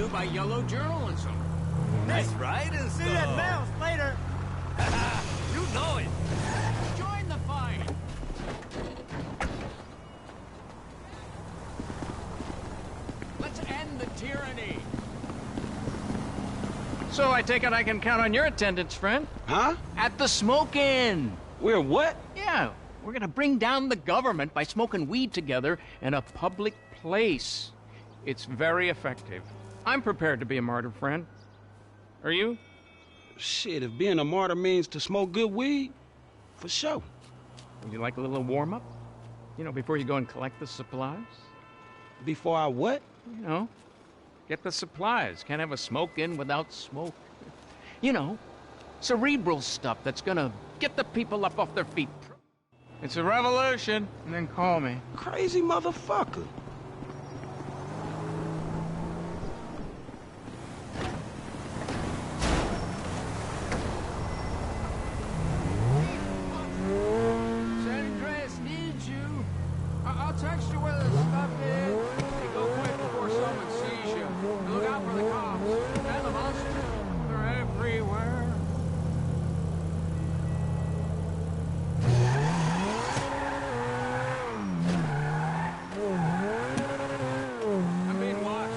to by yellow journalism. That's right, and See that mouse later. You know it. Join the fight. Let's end the tyranny. So I take it I can count on your attendance, friend? Huh? At the smoke-in. We're what? Yeah, we're gonna bring down the government by smoking weed together in a public place. It's very effective. I'm prepared to be a martyr, friend. Are you? Shit, if being a martyr means to smoke good weed, for sure. Would you like a little warm-up? You know, before you go and collect the supplies? Before I what? You know, get the supplies. Can't have a smoke-in without smoke. You know, cerebral stuff that's gonna get the people up off their feet. It's a revolution, and then call me. Crazy motherfucker. San Andreas needs you. I'll text you where the stuff is. Hey, go quick before someone sees you. And look out for the cops. And the monsters. They're everywhere. I'm being watched.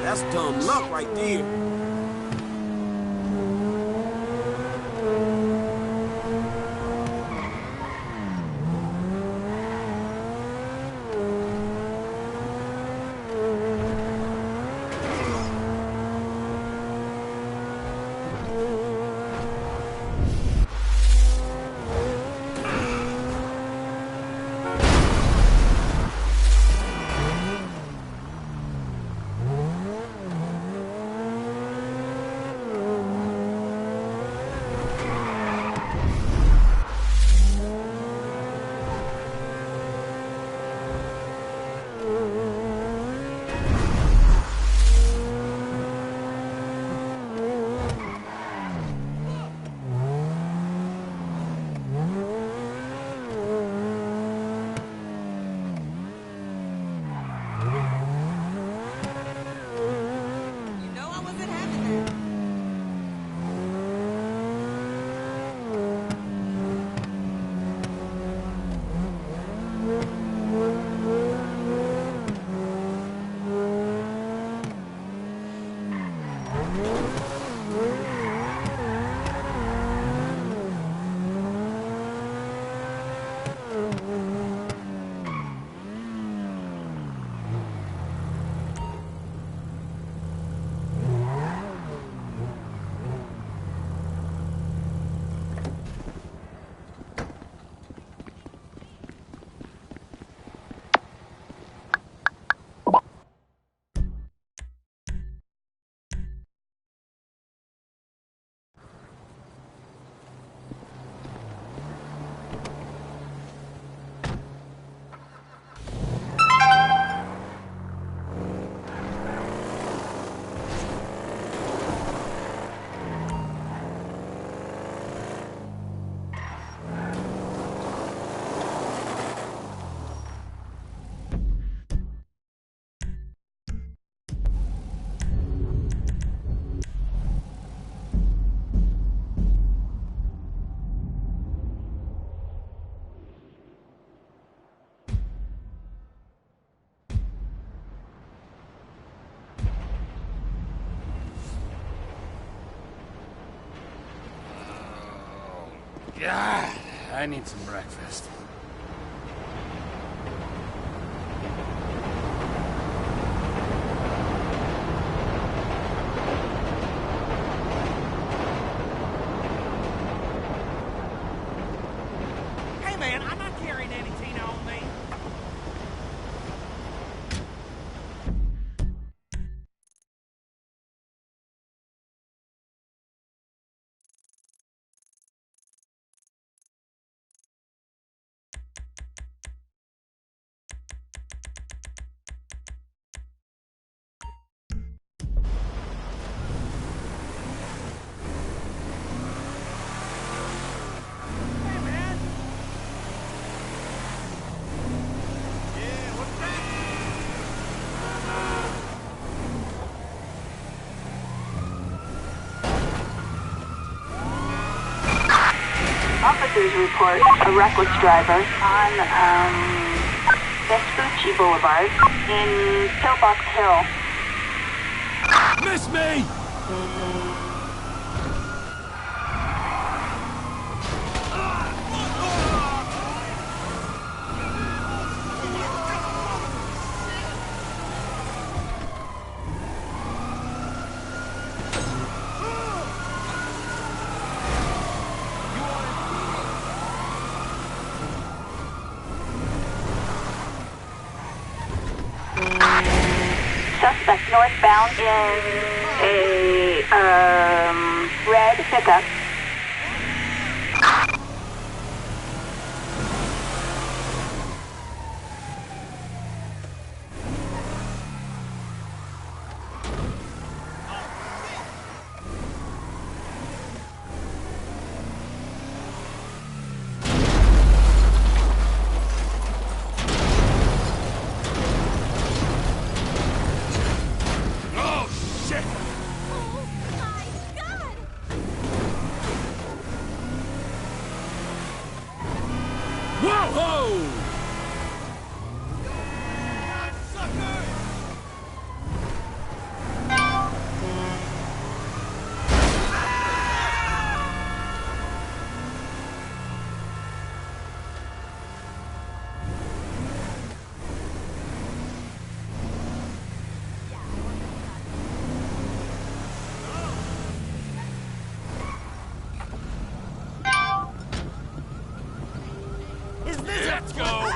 That's dumb luck right there. God, I need some breakfast. Hey man, I'm not carrying anything on me. Officers report a reckless driver on Vespucci Boulevard in Pillbox Hill. Miss me! Suspect northbound in a red pickup. Let's go!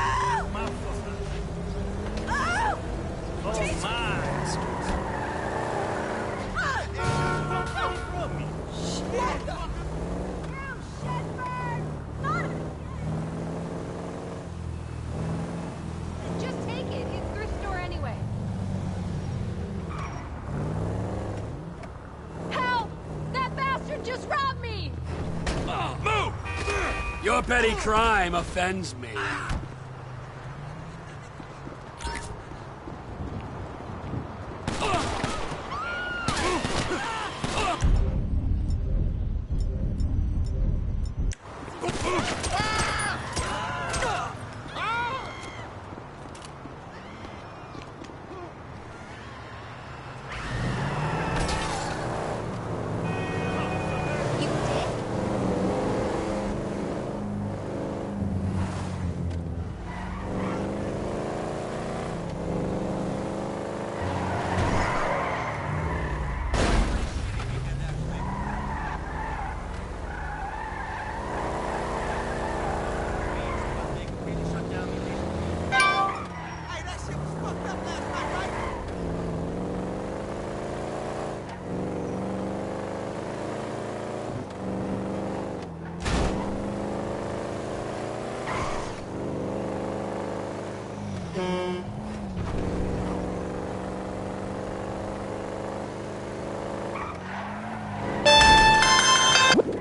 Just take it. It's thrift store anyway. Help! That bastard just robbed me! Move! Your petty crime offends me.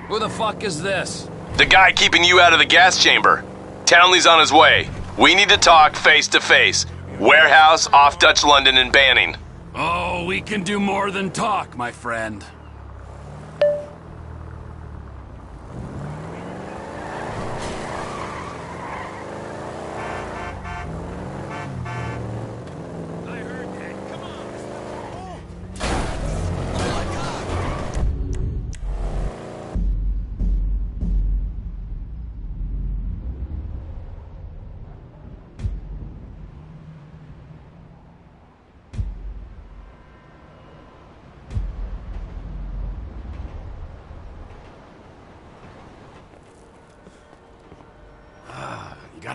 Who the fuck is this? The guy keeping you out of the gas chamber. Townley's on his way. We need to talk face to face. Warehouse off Dutch London and Banning. Oh, we can do more than talk, my friend.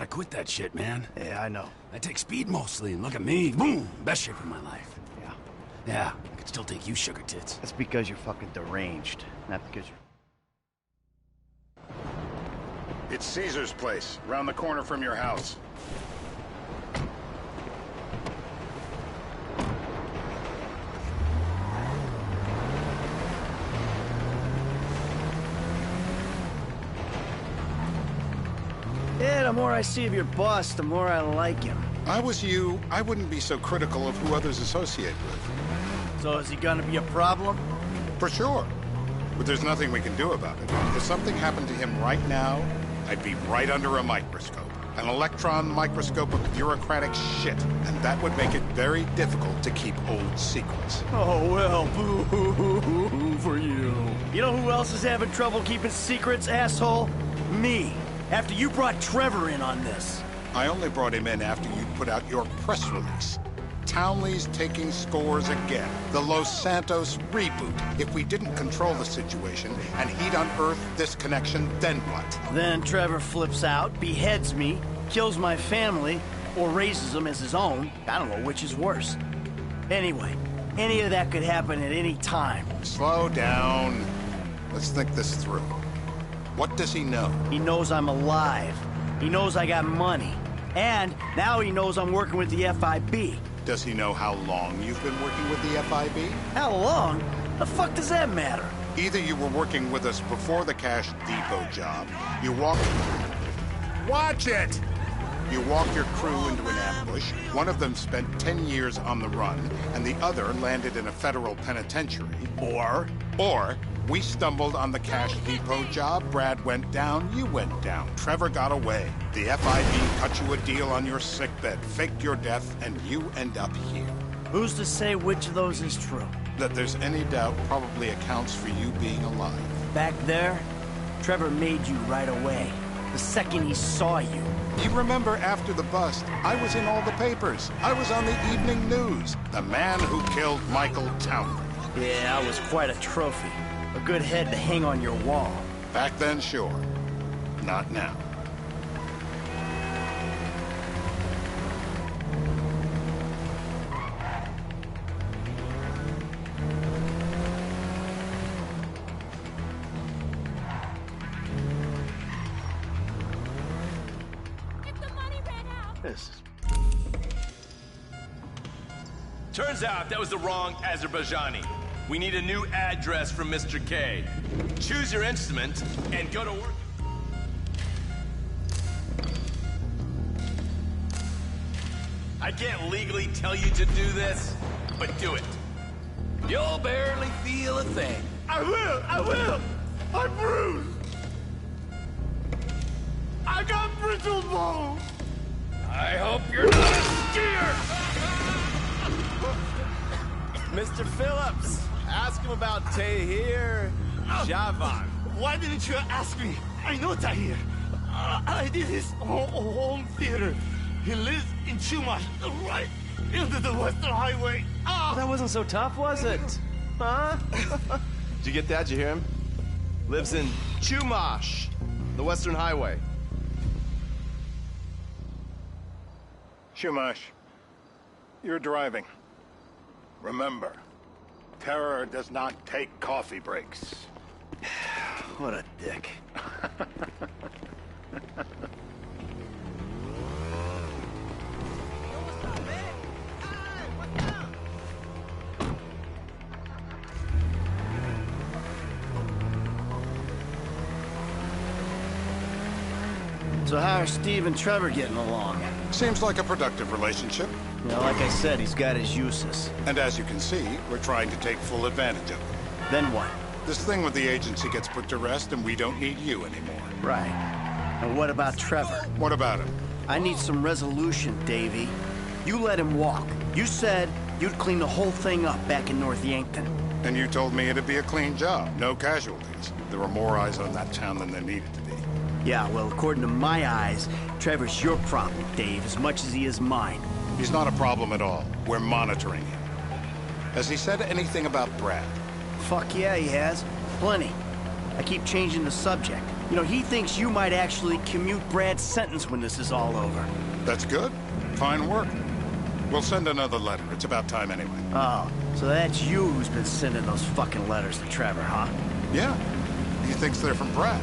quit that shit, man. Yeah, I know. I take speed mostly, and look at me. Boom! Best shape of my life. Yeah. Yeah, I could still take you, sugar tits. That's because you're fucking deranged, not because you're... It's Caesar's place, around the corner from your house. Yeah, the more I see of your boss, the more I like him. I was you, I wouldn't be so critical of who others associate with. So is he gonna be a problem? For sure. But there's nothing we can do about it. If something happened to him right now, I'd be right under a microscope. An electron microscope of bureaucratic shit. And that would make it very difficult to keep old secrets. Oh, well, boo-hoo-hoo-hoo for you. You know who else is having trouble keeping secrets, asshole? Me. After you brought Trevor in on this. I only brought him in after you put out your press release. Townley's taking scores again. The Los Santos reboot. If we didn't control the situation and he'd unearthed this connection, then what? Then Trevor flips out, beheads me, kills my family, or raises them as his own. I don't know which is worse. Anyway, any of that could happen at any time. Slow down. Let's think this through. What does he know? He knows I'm alive. He knows I got money. And now he knows I'm working with the FIB. Does he know how long you've been working with the FIB? How long? The fuck does that matter? Either you were working with us before the Cash Depot job, you walked... Watch it! You walked your crew into an ambush, one of them spent 10 years on the run, and the other landed in a federal penitentiary. Or we stumbled on the Cash Depot job, Brad went down, you went down, Trevor got away. The FIB cut you a deal on your sickbed, faked your death, and you end up here. Who's to say which of those is true? That there's any doubt probably accounts for you being alive. Back there, Trevor made you right away. The second he saw you. You remember after the bust, I was in all the papers. I was on the evening news. The man who killed Michael Townley. Yeah, I was quite a trophy. A good head to hang on your wall. Back then, sure. Not now. Turns out that was the wrong Azerbaijani. We need a new address from Mr. K. Choose your instrument and go to work. I can't legally tell you to do this, but do it. You'll barely feel a thing. I will! I'm bruised! I got brittle bones! I hope you're not a skier! Mr. Phillips, ask him about Tahir Javan. Why didn't you ask me? I know Tahir. I did his home theater. He lives in Chumash, right into the Western Highway. That wasn't so tough, was it? Huh? Did you get that? Did you hear him? Lives in Chumash, the Western Highway. Chumash, you're driving. Remember, terror does not take coffee breaks. What a dick. So how are Steve and Trevor getting along? Seems like a productive relationship. You know, like I said, he's got his uses. And as you can see, we're trying to take full advantage of it. Then what? This thing with the agency gets put to rest and we don't need you anymore. Right. And what about Trevor? What about him? I need some resolution, Davey. You let him walk. You said you'd clean the whole thing up back in North Yankton. And you told me it'd be a clean job, no casualties. There were more eyes on that town than there needed to be. Yeah, well, according to my eyes, Trevor's your problem, Dave, as much as he is mine. He's not a problem at all. We're monitoring him. Has he said anything about Brad? Fuck yeah, he has. Plenty. I keep changing the subject. You know, he thinks you might actually commute Brad's sentence when this is all over. That's good. Fine work. We'll send another letter. It's about time anyway. Oh, so that's you who's been sending those fucking letters to Trevor, huh? Yeah. He thinks they're from Brad,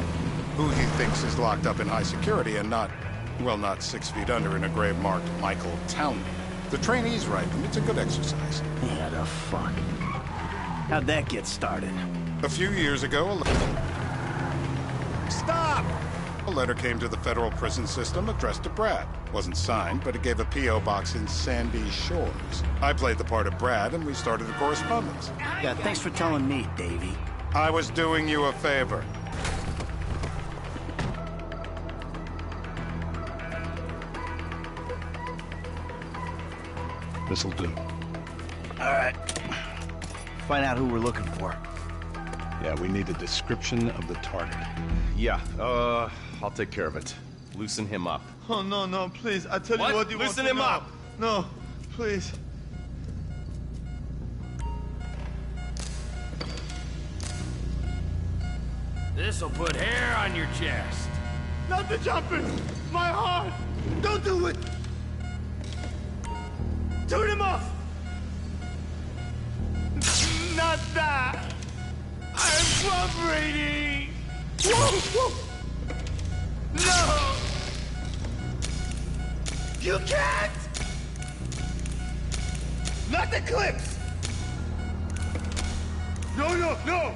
who he thinks is locked up in high security and not, well, not 6 feet under in a grave marked Michael Townley. The trainees write them. It's a good exercise. Yeah, the fuck. How'd that get started? A few years ago, Stop! A letter came to the federal prison system addressed to Brad. Wasn't signed, but it gave a P.O. box in Sandy Shores. I played the part of Brad, and we started a correspondence. Yeah, thanks for telling me, Davey. I was doing you a favor. This'll do. All right. Find out who we're looking for. Yeah, we need a description of the target. Yeah, I'll take care of it. Loosen him up. Oh, no, please. I tell What? you what you Loosen want him to know. up. No, please. This'll put hair on your chest. Not the jumping! My heart! Don't do it! Turn him off! Not that! I'm cooperating! Whoa, whoa. No! You can't! Not the clips! No!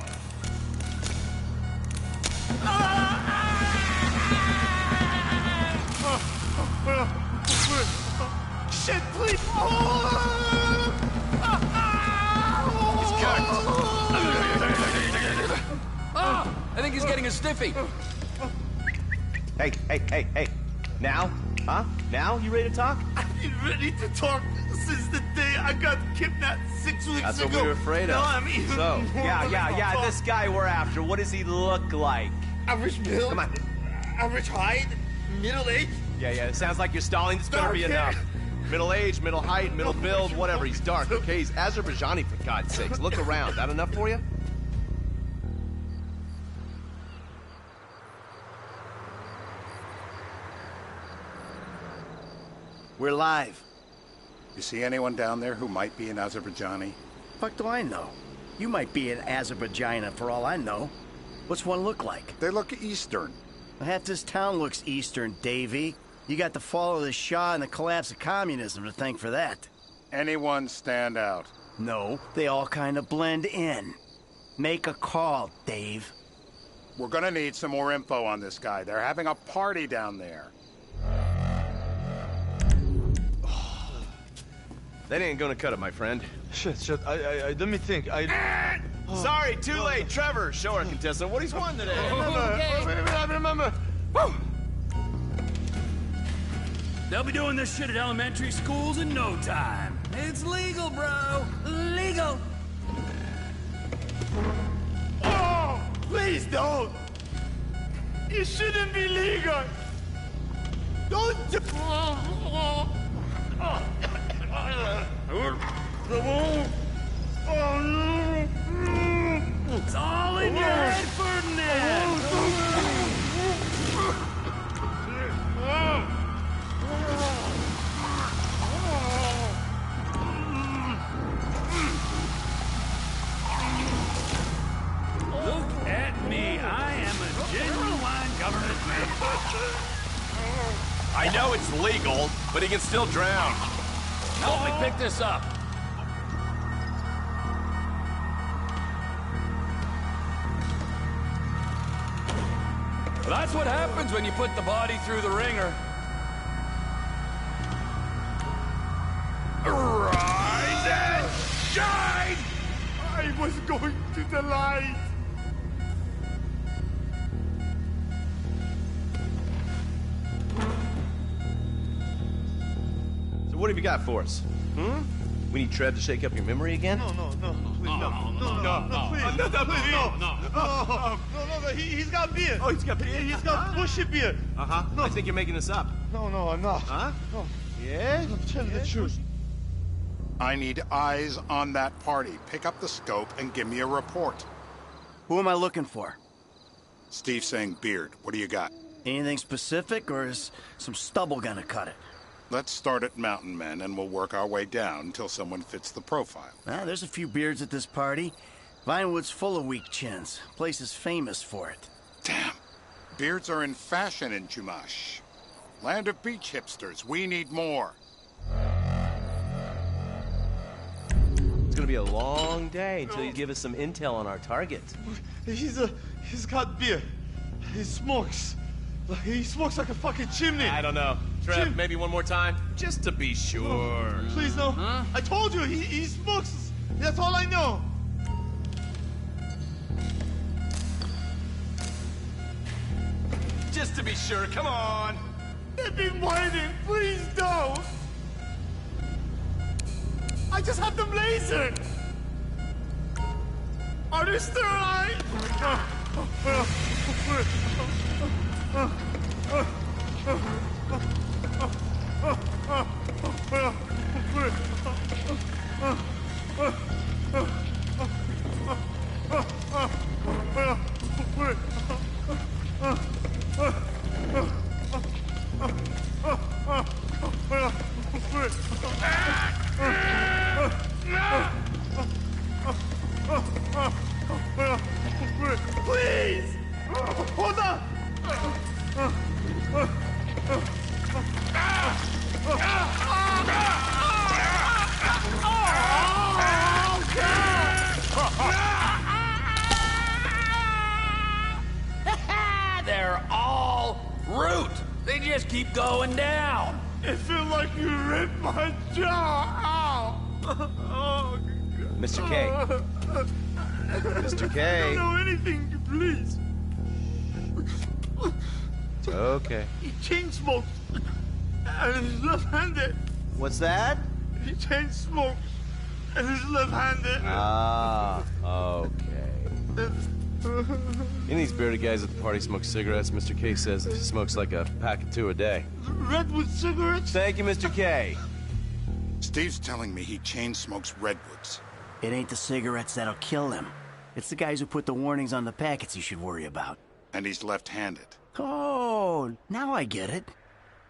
Shit, please! He's cocked. Oh, I think he's getting a stiffy. Hey. Now? Huh? Now? You ready to talk? I've been ready to talk since the day I got kidnapped 6 weeks That's ago. what we were afraid of. No, I'm even So, more yeah, this guy we're after, what does he look like? Average build. Come on. Average height. Middle age. Yeah, it sounds like you're stalling. This better be Dark hair. enough. Middle age, middle height, middle build, whatever. He's dark, okay? He's Azerbaijani, for God's sakes. Look around. That enough for you? We're live. You see anyone down there who might be an Azerbaijani? Fuck do I know? You might be an Azerbaijani for all I know. What's one look like? They look Eastern. Half this town looks Eastern, Davey. You got the fall of the Shah and the collapse of communism to thank for that. Anyone stand out? No, they all kind of blend in. Make a call, Dave. We're gonna need some more info on this guy. They're having a party down there. That ain't gonna cut it, my friend. Shit. I let me think. Sorry, too late. Trevor, show our contestant what he's won today. I remember. Woo! They'll be doing this shit at elementary schools in no time. It's legal, bro. Legal. Oh, please don't. It shouldn't be legal. Don't do. It's all in your head, Ferdinand. Look at me. I am a genuine government man. I know it's legal, but he can still drown. Help me pick this up. Well, that's what happens when you put the body through the ringer. Rise and shine! I was going to the light. So what have you got for us? We need Trev to shake up your memory again? No, he's got beer. Oh, he's got beer? He's got bushy beer. Uh-huh. I think you're making this up. No, I'm not. Huh? No. Yeah? I'm telling the truth. I need eyes on that party. Pick up the scope and give me a report. Who am I looking for? Steve's saying beard. What do you got? Anything specific, or is some stubble gonna cut it? Let's start at Mountain Men, and we'll work our way down until someone fits the profile. There's a few beards at this party. Vinewood's full of weak chins. Place is famous for it. Damn. Beards are in fashion in Chumash. Land of beach hipsters. We need more. It's gonna be a long day until you give us some intel on our target. He's got beer. He smokes. He smokes like a fucking chimney. I don't know. Trev, maybe one more time? Just to be sure. Please, no. Huh? I told you, he smokes. That's all I know. Just to be sure, come on. They've been waiting. Please don't. I just had them lasered. Are they still alive? Please! Hold on! They're all root. They just keep going down. It feels like you ripped my jaw out. Oh, Mr. K. Mr. K. I don't know anything, please. Okay. He chain smokes. And he's left-handed. What's that? He chain smokes. And he's left-handed. Ah, okay. Any of these bearded guys at the party smoke cigarettes. Mr. K says he smokes like a pack of 2 a day. Redwood cigarettes? Thank you, Mr. K. Steve's telling me he chain smokes Redwoods. It ain't the cigarettes that'll kill him. It's the guys who put the warnings on the packets you should worry about. And he's left-handed. Oh, now I get it.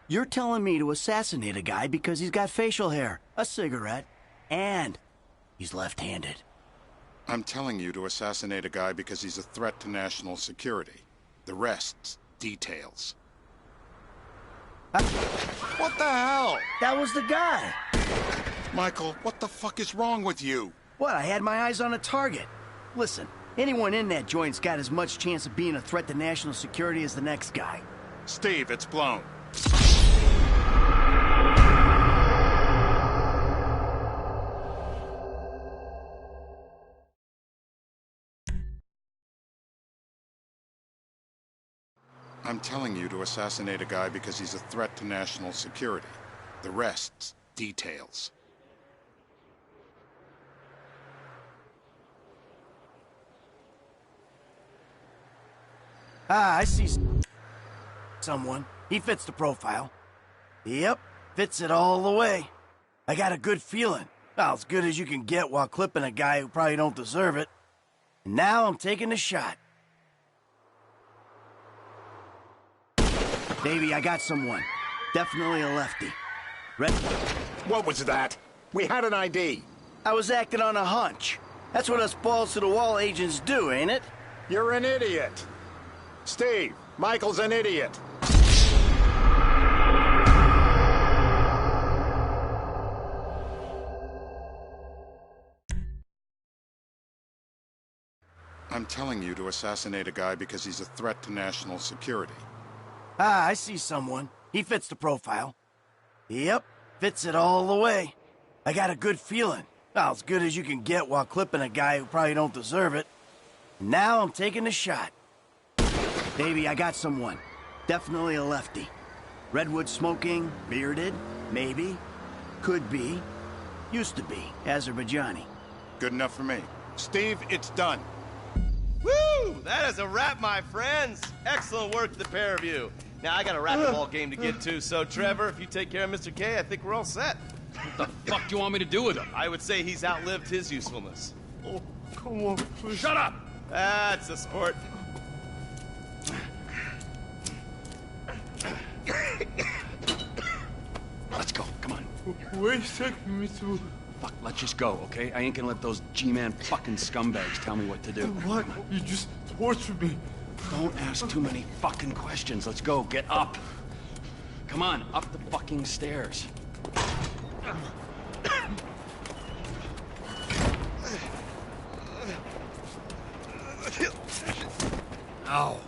You're telling me to assassinate a guy because he's got facial hair, a cigarette, and he's left-handed. I'm telling you to assassinate a guy because he's a threat to national security. The rest's details. What the hell? That was the guy. Michael, what the fuck is wrong with you? What, I had my eyes on a target. Listen, anyone in that joint's got as much chance of being a threat to national security as the next guy. Steve, it's blown. I'm telling you to assassinate a guy because he's a threat to national security. The rest's details. I see someone. He fits the profile. Yep, fits it all the way. I got a good feeling. Well, as good as you can get while clipping a guy who probably don't deserve it. And now I'm taking a shot. Baby, I got someone. Definitely a lefty. What was that? We had an ID. I was acting on a hunch. That's what us balls-to-the-wall agents do, ain't it? You're an idiot. Steve, Michael's an idiot. I'm telling you to assassinate a guy because he's a threat to national security. I see someone. He fits the profile. Yep, fits it all the way. I got a good feeling. Well, as good as you can get while clipping a guy who probably don't deserve it. And now I'm taking a shot. Baby, I got someone. Definitely a lefty. Redwood smoking, bearded, maybe. Could be. Used to be. Azerbaijani. Good enough for me. Steve, it's done. Woo! That is a wrap, my friends. Excellent work to the pair of you. Now, I got a racquetball game to get to, so Trevor, if you take care of Mr. K, I think we're all set. What the fuck do you want me to do with him? I would say he's outlived his usefulness. Oh, come on, please. Shut up! That's a sport. Let's go, come on. Where you taking me to? Fuck, let's just go, okay? I ain't gonna let those G-Man fucking scumbags tell me what to do. What? You just tortured me. Don't ask too many fucking questions. Let's go, get up. Come on, up the fucking stairs. Oh,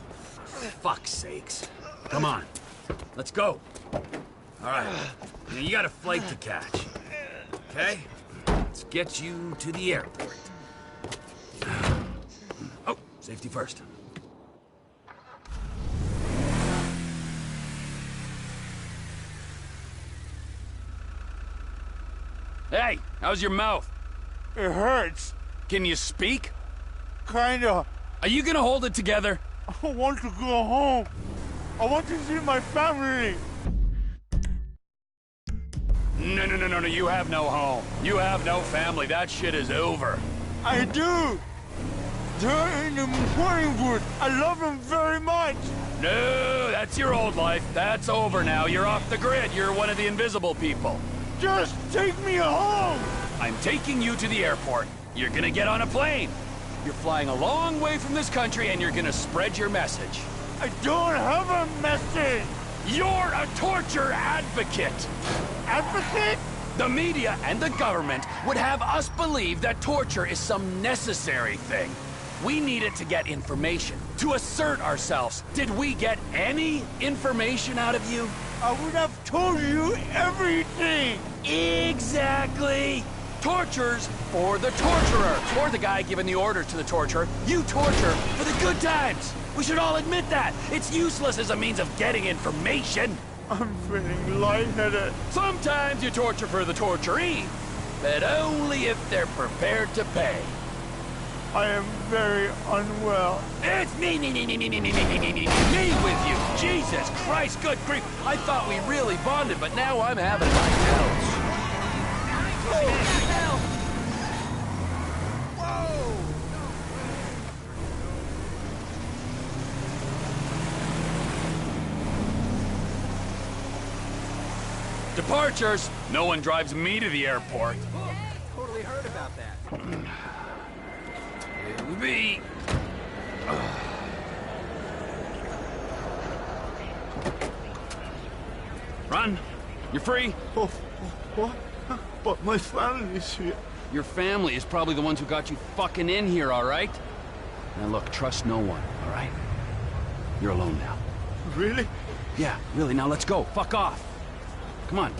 for fuck's sakes. Come on, let's go. All right, now you got a flight to catch, okay? Let's get you to the airport. Oh, safety first. Hey, how's your mouth? It hurts. Can you speak? Kinda. Are you gonna hold it together? I want to go home. I want to see my family. No, you have no home. You have no family. That shit is over. I do. They're in the morning wood. I love them very much. No, that's your old life. That's over now. You're off the grid. You're one of the invisible people. Just take me home. I'm taking you to the airport. You're gonna get on a plane. You're flying a long way from this country and you're gonna spread your message. I don't have a message. You're a torture advocate. Advocate? The media and the government would have us believe that torture is some necessary thing. We need it to get information, to assert ourselves. Did we get any information out of you? I would have told you everything. Exactly. Torture's for the torturer, or the guy giving the order to the torturer. You torture for the good times. We should all admit that. It's useless as a means of getting information. I'm feeling lightheaded. Sometimes you torture for the torturee, but only if they're prepared to pay. I am very unwell. It's me with you. Jesus Christ, good grief. I thought we really bonded, but now I'm having my doubts. Departures. No one drives me to the airport. Totally heard about that. It'll be... Run. You're free. Oh, what? But my family's here. Your family is probably the ones who got you fucking in here, all right? Now look, trust no one, all right? You're alone now. Really? Yeah, really. Now let's go. Fuck off. Come on.